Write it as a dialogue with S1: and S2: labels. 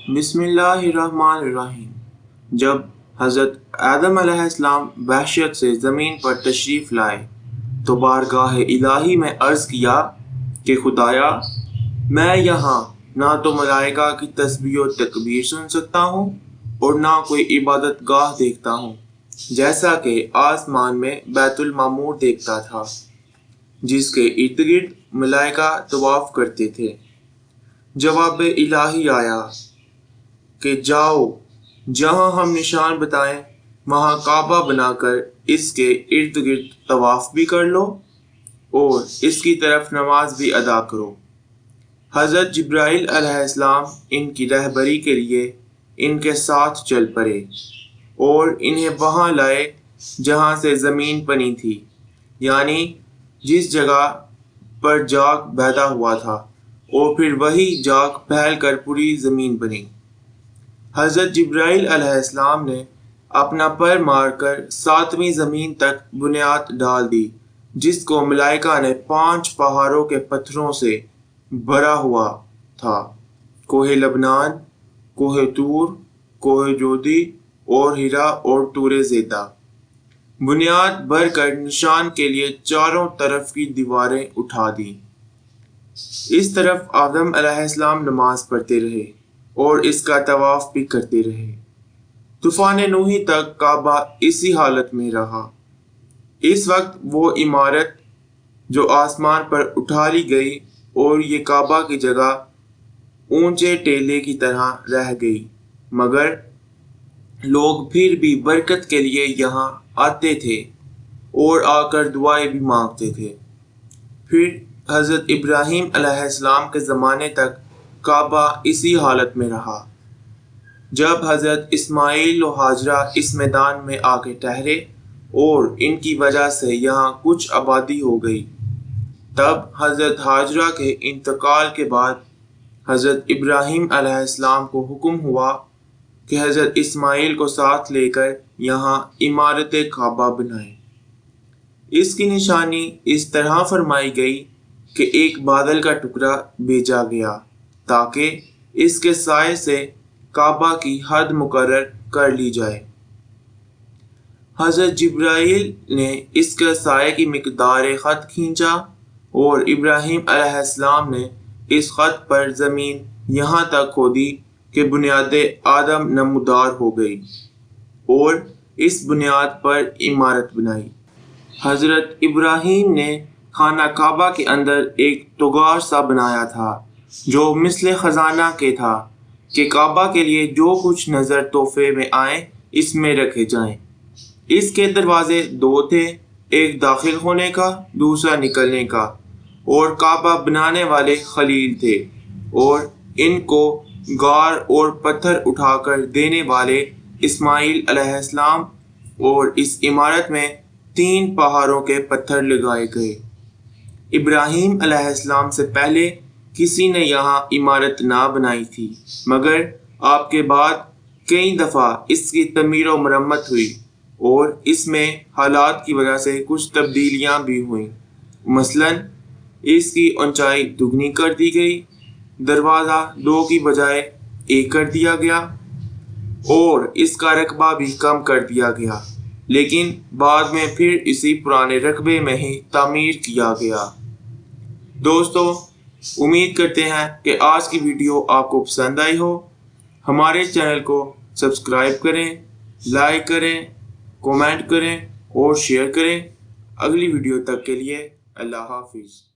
S1: बिस्मिल्लाहिर्रहमानिर्रहीम। जब हज़रत आदम अलैहिस्सलाम वहशत से ज़मीन पर तशरीफ़ लाए तो बारगाह इलाही में अर्ज़ किया कि खुदाया, मैं यहाँ ना तो मलाइका की तस्बीह और तकबीर सुन सकता हूँ और ना कोई इबादत गाह देखता हूँ, जैसा कि आसमान में बैतुल मामूर देखता था, जिसके इर्द गिर्द मलाइका तवाफ़ करते थे। जवाब इलाही आया कि जाओ, जहाँ हम निशान बताएं वहाँ काबा बनाकर इसके इर्द गिर्द तवाफ़ भी कर लो और इसकी तरफ नमाज भी अदा करो। हज़रत जिब्राइल अलैहिस्सलाम इनकी रहबरी के लिए इनके साथ चल पड़े और इन्हें वहाँ लाए जहाँ से ज़मीन बनी थी, यानी जिस जगह पर जाग पैदा हुआ था, और फिर वही जाग फैल कर पूरी ज़मीन बनी। हज़रत जिब्राइल अलैहिस्सलाम ने अपना पर मारकर 7वीं ज़मीन तक बुनियाद डाल दी, जिसको मलाइका ने 5 पहाड़ों के पत्थरों से भरा हुआ था: कोहे लबनान, कोहे तूर, कोहे जोदी और हीरा और तूरे ज़ेदा। बुनियाद भर कर निशान के लिए चारों तरफ की दीवारें उठा दी। इस तरफ आदम अलैहिस्सलाम नमाज पढ़ते रहे और इसका तवाफ भी करते रहे। तूफान नूही तक काबा इसी हालत में रहा। इस वक्त वो इमारत जो आसमान पर उठा ली गई और ये काबा की जगह ऊंचे टेले की तरह रह गई, मगर लोग फिर भी बरकत के लिए यहाँ आते थे और आकर दुआएं भी मांगते थे। फिर हज़रत इब्राहीम अलैहिस्सलाम के ज़माने तक काबा इसी हालत में रहा। जब हज़रत इस्माइल और हाजरा इस मैदान में आके ठहरे और इनकी वजह से यहाँ कुछ आबादी हो गई, तब हज़रत हाजरा के इंतकाल के बाद हज़रत इब्राहीम अलैहिस्सलाम को हुक्म हुआ कि हज़रत इस्माइल को साथ लेकर यहाँ इमारत काबा बनाएं। इसकी निशानी इस तरह फरमाई गई कि एक बादल का टुकड़ा भेजा गया ताकि इसके साए से काबा की हद मुकर्रर कर ली जाए। हज़रत जिब्राइल ने इसके साए की मिक़दार ख़त खींचा और इब्राहीम अलैहिस्सलाम ने इस ख़त पर ज़मीन यहाँ तक खोदी कि बुनियाद आदम नमूदार हो गई और इस बुनियाद पर इमारत बनाई। हज़रत इब्राहीम ने खाना काबा के अंदर एक तुगार सा बनाया था जो मिस्ल ख़जाना के था कि काबा के लिए जो कुछ नज़र तोहफे में आए इसमें रखे जाएं। इसके दरवाजे 2 थे, एक दाखिल होने का, दूसरा निकलने का, और काबा बनाने वाले खलील थे और इनको गार और पत्थर उठाकर देने वाले इस्माइल अलैहिस्सलाम, और इस इमारत में 3 पहाड़ों के पत्थर लगाए गए। इब्राहीम अलैहिस्सलाम से पहले किसी ने यहाँ इमारत ना बनाई थी, मगर आपके बाद कई दफ़ा इसकी तमीर व मरम्मत हुई और इसमें हालात की वजह से कुछ तब्दीलियाँ भी हुई। मसलन इसकी ऊंचाई दुगनी कर दी गई, दरवाज़ा 2 की बजाय 1 कर दिया गया और इसका रकबा भी कम कर दिया गया, लेकिन बाद में फिर इसी पुराने रकबे में ही तामीर किया गया। दोस्तों, उम्मीद करते हैं कि आज की वीडियो आपको पसंद आई हो। हमारे चैनल को सब्सक्राइब करें, लाइक करें, कमेंट करें और शेयर करें। अगली वीडियो तक के लिए अल्लाह हाफिज़।